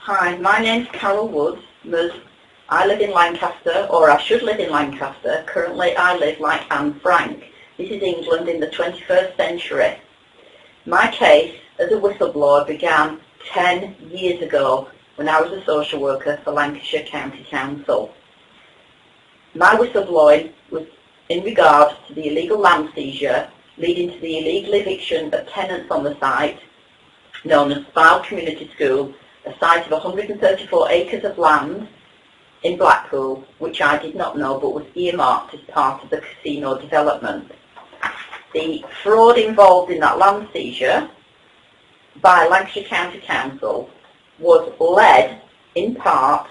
Hi, my name's Carol Woods. I live in Lancaster, or I should live in Lancaster. Currently I live like Anne Frank. This is England in the 21st century. My case as a whistleblower began 10 years ago when I was a social worker for Lancashire County Council. My whistleblowing was in regard to the illegal land seizure leading to the illegal eviction of tenants on the site, known as Fylde Community School, a site of 134 acres of land in Blackpool, which I did not know but was earmarked as part of the casino development. The fraud involved in that land seizure by Lancashire County Council was led in part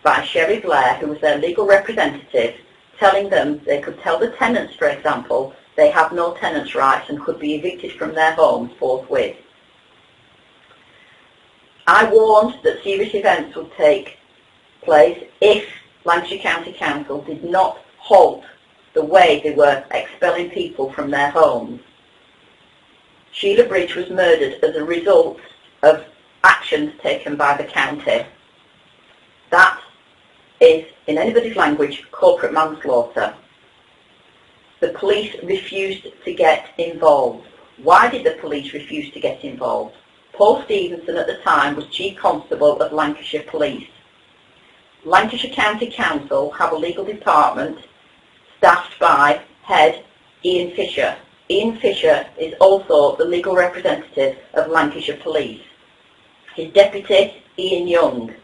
by Sherry Blair, who was their legal representative, telling them they could tell the tenants, for example, they have no tenants' rights and could be evicted from their homes forthwith. I warned that serious events would take place if Lancashire County Council did not halt the way they were expelling people from their homes. Sheila Bridge was murdered as a result of actions taken by the county. That is, in anybody's language, corporate manslaughter. The police refused to get involved. Why did the police refuse to get involved? Paul Stevenson at the time was Chief Constable of Lancashire Police. Lancashire County Council have a legal department staffed by head Ian Fisher. Ian Fisher is also the legal representative of Lancashire Police. His deputy, Ian Young,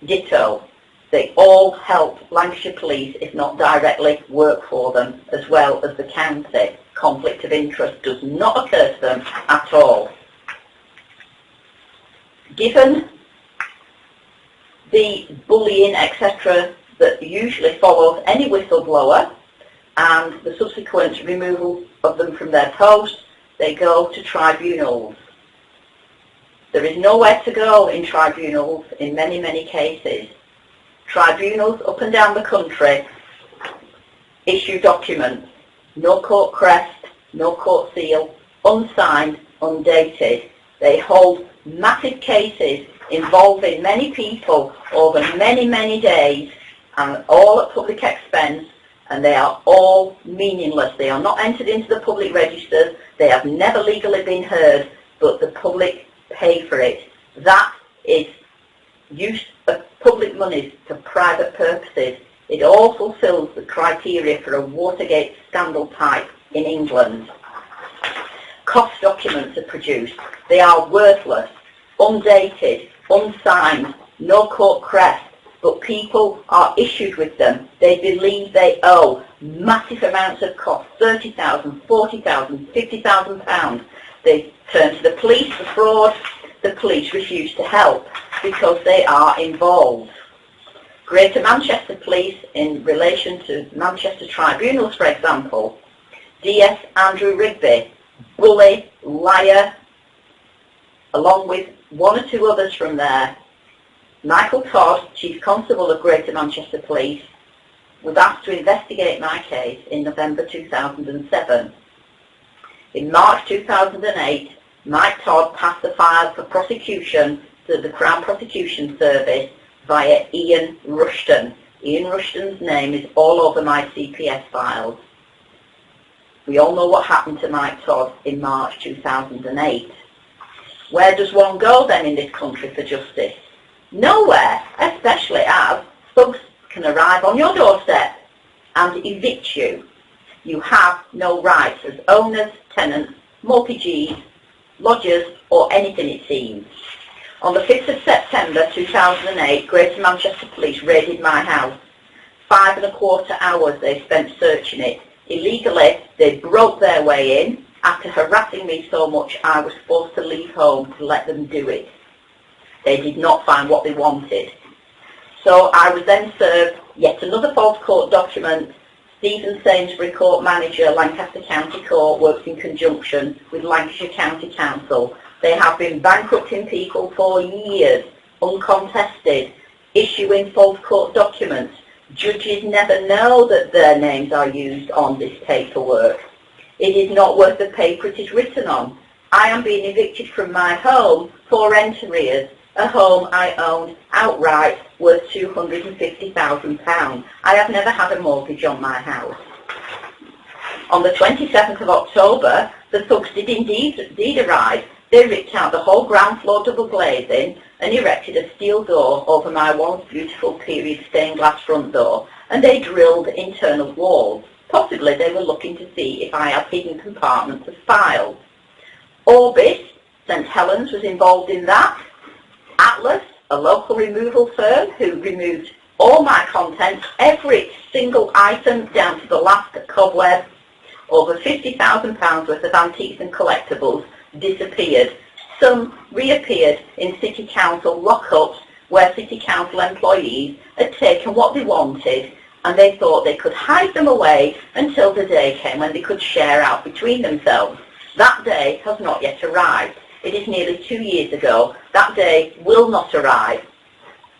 ditto. They all help Lancashire Police, if not directly, work for them, as well as the county. Conflict of interest does not occur to them at all. Given the bullying, etc., that usually follows any whistleblower and the subsequent removal of them from their posts, they go to tribunals. There is nowhere to go in tribunals in many, many cases. Tribunals up and down the country issue documents, no court crest, no court seal, unsigned, undated. They hold massive cases involving many people over many, many days, and all at public expense, and they are all meaningless. They are not entered into the public registers. They have never legally been heard, but the public pay for it. That is use of public monies for private purposes. It all fulfills the criteria for a Watergate scandal type in England. Cost documents are produced. They are worthless, undated, unsigned, no court crest, but people are issued with them. They believe they owe massive amounts of cost, £30,000, £40,000, £50,000. They turn to the police for fraud. The police refuse to help because they are involved. Greater Manchester Police, in relation to Manchester tribunals, for example, DS Andrew Rigby, bully, liar, along with one or two others from there. Michael Todd, Chief Constable of Greater Manchester Police, was asked to investigate my case in November 2007. In March 2008, Mike Todd passed the file for prosecution to the Crown Prosecution Service via Ian Rushton. Ian Rushton's name is all over my CPS files. We all know what happened to Mike Todd in March 2008. Where does one go then in this country for justice? Nowhere, especially as thugs can arrive on your doorstep and evict you. You have no rights as owners, tenants, mortgagees, lodgers, or anything, it seems. On the 5th of September 2008, Greater Manchester Police raided my house. 5¼ hours they spent searching it. Illegally, they broke their way in. After harassing me so much, I was forced to leave home to let them do it. They did not find what they wanted. So I was then served yet another false court document. Stephen Sainsbury, Court Manager, Lancaster County Court, works in conjunction with Lancashire County Council. They have been bankrupting people for years, uncontested, issuing false court documents. Judges never know that their names are used on this paperwork. It is not worth the paper it is written on. I am being evicted from my home for rent arrears. a home I owned outright worth £250,000. I have never had a mortgage on my house. On the 27th of October, the thugs did indeed arrive. They ripped out the whole ground floor double glazing and erected a steel door over my once beautiful period stained glass front door, and they drilled internal walls. Possibly they were looking to see if I had hidden compartments of files. Orbis, St Helens, was involved in that. Atlas, a local removal firm who removed all my contents, every single item down to the last cobweb. Over £50,000 worth of antiques and collectibles disappeared. Some reappeared in City Council lockups where City Council employees had taken what they wanted and they thought they could hide them away until the day came when they could share out between themselves. That day has not yet arrived. It is nearly 2 years ago. That day will not arrive.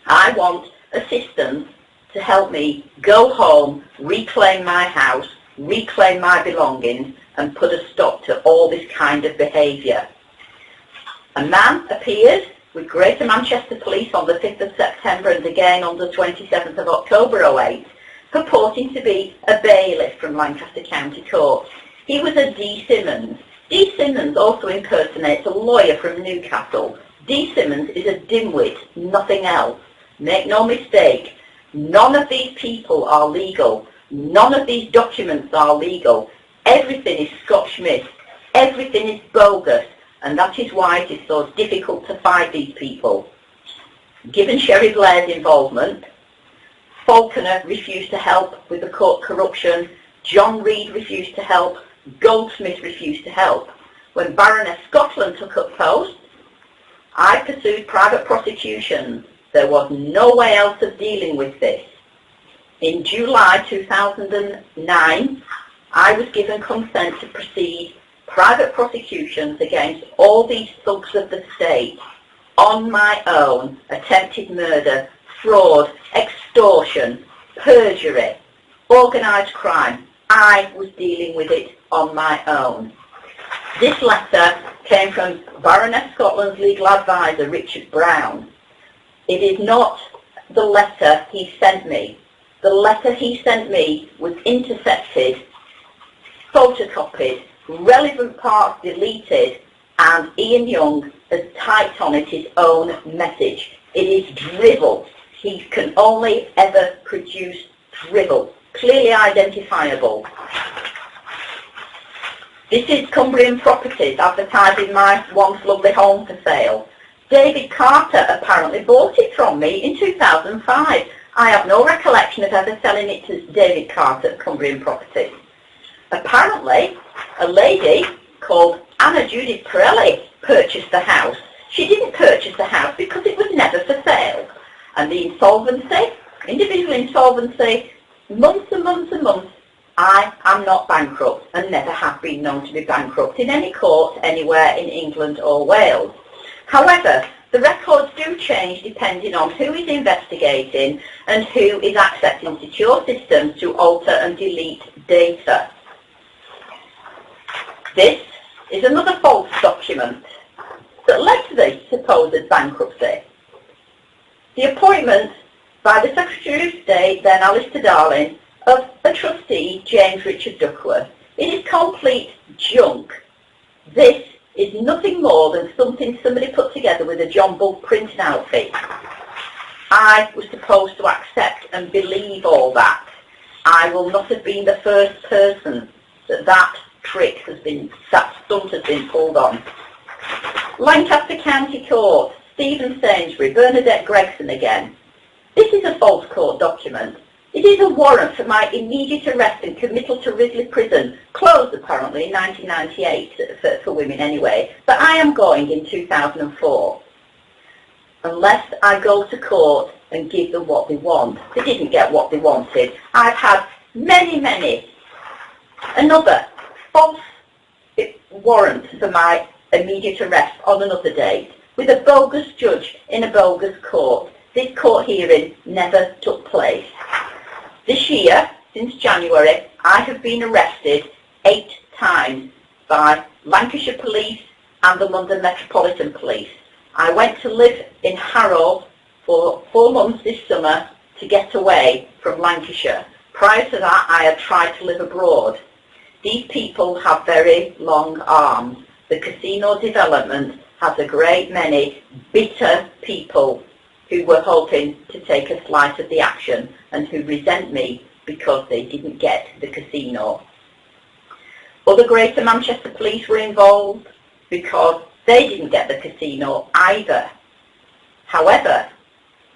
I want assistance to help me go home, reclaim my house, reclaim my belongings, and put a stop to all this kind of behaviour. A man appeared with Greater Manchester Police on the 5th of September and again on the 27th of October 08, purporting to be a bailiff from Lancaster County Court. He was a D. Simmons. D. Simmons also impersonates a lawyer from Newcastle. D. Simmons is a dimwit, nothing else. Make no mistake, none of these people are legal. None of these documents are legal. Everything is Scotch-Mist. Everything is bogus. And that is why it is so difficult to fight these people. Given Sherry Blair's involvement, Falconer refused to help with the court corruption. John Reid refused to help. Goldsmith refused to help. When Baroness Scotland took up post, I pursued private prosecutions. There was no way else of dealing with this. In July 2009, I was given consent to proceed private prosecutions against all these thugs of the state on my own: attempted murder, fraud, extortion, perjury, organised crime. I was dealing with it on my own. This letter came from Baroness Scotland's legal advisor, Richard Brown. It is not the letter he sent me. The letter he sent me was intercepted, photocopied, relevant parts deleted, and Ian Young has typed on it his own message. It is drivel. He can only ever produce drivel, clearly identifiable. This is Cumbrian Properties advertising my once lovely home for sale. David Carter apparently bought it from me in 2005. I have no recollection of ever selling it to David Carter at Cumbrian Properties. Apparently, a lady called Anna Judith Pirelli purchased the house. She didn't purchase the house because it was never for sale. And the insolvency, individual insolvency, months and months and months, I am not bankrupt and never have been known to be bankrupt in any court anywhere in England or Wales. However, the records do change depending on who is investigating and who is accessing secure systems to alter and delete data. This is another false document that led to the supposed bankruptcy. The appointment by the Secretary of State, then Alistair Darling, of a trustee, James Richard Duckworth. It is complete junk. This is nothing more than something somebody put together with a John Bull printed outfit. I was supposed to accept and believe all that. I will not have been the first person that trick has been, that stunt has been pulled on. Lancaster County Court, Stephen Sainsbury, Bernadette Gregson again. This is a false court document. It is a warrant for my immediate arrest and committal to Risley Prison, closed apparently in 1998 for women anyway, but I am going in 2004. Unless I go to court and give them what they want. They didn't get what they wanted. I've had many. Another false warrant for my immediate arrest on another date with a bogus judge in a bogus court. This court hearing never took place. This year, since January, I have been arrested 8 times by Lancashire Police and the London Metropolitan Police. I went to live in Harrow for 4 months this summer to get away from Lancashire. Prior to that, I had tried to live abroad. These people have very long arms. The casino development has a great many bitter people who were hoping to take a slice of the action and who resent me because they didn't get the casino. Other Greater Manchester Police were involved because they didn't get the casino either. However,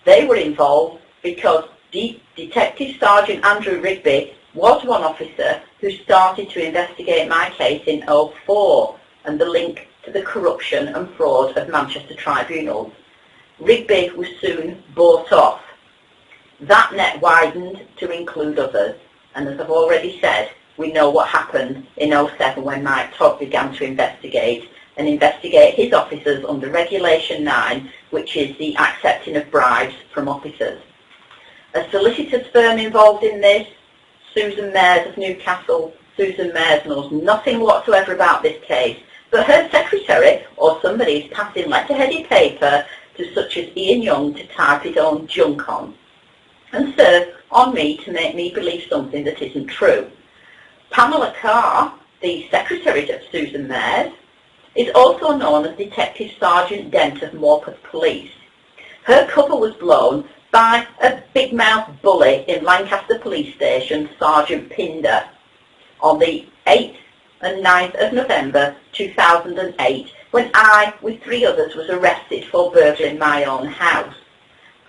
they were involved because Detective Sergeant Andrew Rigby was one officer who started to investigate my case in 2004 and the link to the corruption and fraud of Manchester tribunals. Rigby was soon bought off. That net widened to include others, and as I've already said, we know what happened in 2007 when Mike Todd began to investigate his officers under Regulation 9, which is the accepting of bribes from officers. A solicitor's firm involved in this, Susan Mayers of Newcastle. Susan Mayers knows nothing whatsoever about this case, but her secretary or somebody is passing letter-headed paper to such as Ian Young to type his own junk on and serve on me to make me believe something that isn't true. Pamela Carr, the secretary of Susan Mayers, is also known as Detective Sergeant Dent of Morpeth Police. Her cover was blown by a big-mouth bully in Lancaster Police Station, Sergeant Pinder, on the 8th and 9th of November 2008, when I, with 3 others, was arrested for burgling my own house.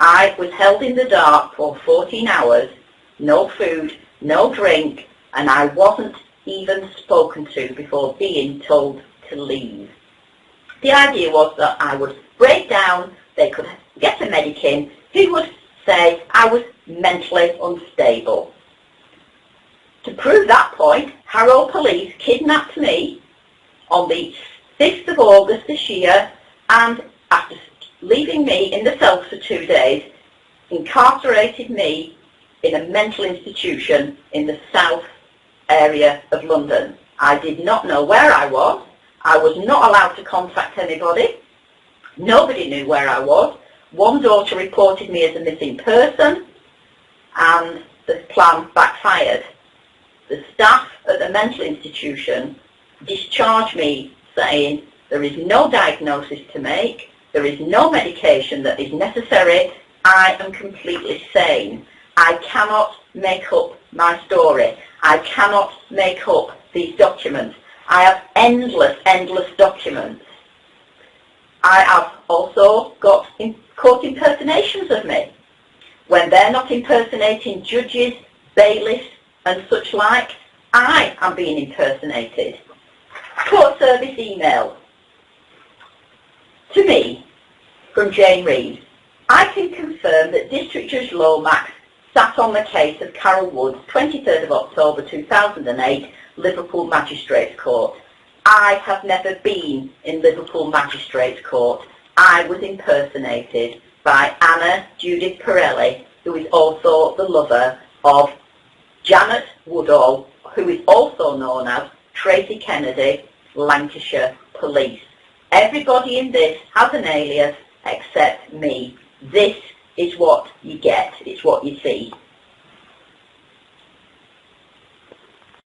I was held in the dark for 14 hours, no food, no drink, and I wasn't even spoken to before being told to leave. The idea was that I would break down, they could get a medic who would say I was mentally unstable. To prove that point, Harrow Police kidnapped me on the 6th of August this year, and after leaving me in the cells for 2 days, incarcerated me in a mental institution in the south area of London. I did not know where I was. I was not allowed to contact anybody. Nobody knew where I was. One daughter reported me as a missing person, and the plan backfired. The staff at the mental institution discharged me saying there is no diagnosis to make, there is no medication that is necessary, I am completely sane. I cannot make up my story. I cannot make up these documents. I have endless documents. I have also got court impersonations of me. When they're not impersonating judges, bailiffs and such like, I am being impersonated. Court service email to me from Jane Reeves. I can confirm that District Judge Lomax sat on the case of Carol Woods, 23rd of October 2008, Liverpool Magistrates Court. I have never been in Liverpool Magistrates Court. I was impersonated by Anna Judith Pirelli, who is also the lover of Janet Woodall, who is also known as Tracy Kennedy, Lancashire Police. Everybody in this has an alias except me. This is what you get. It's what you see.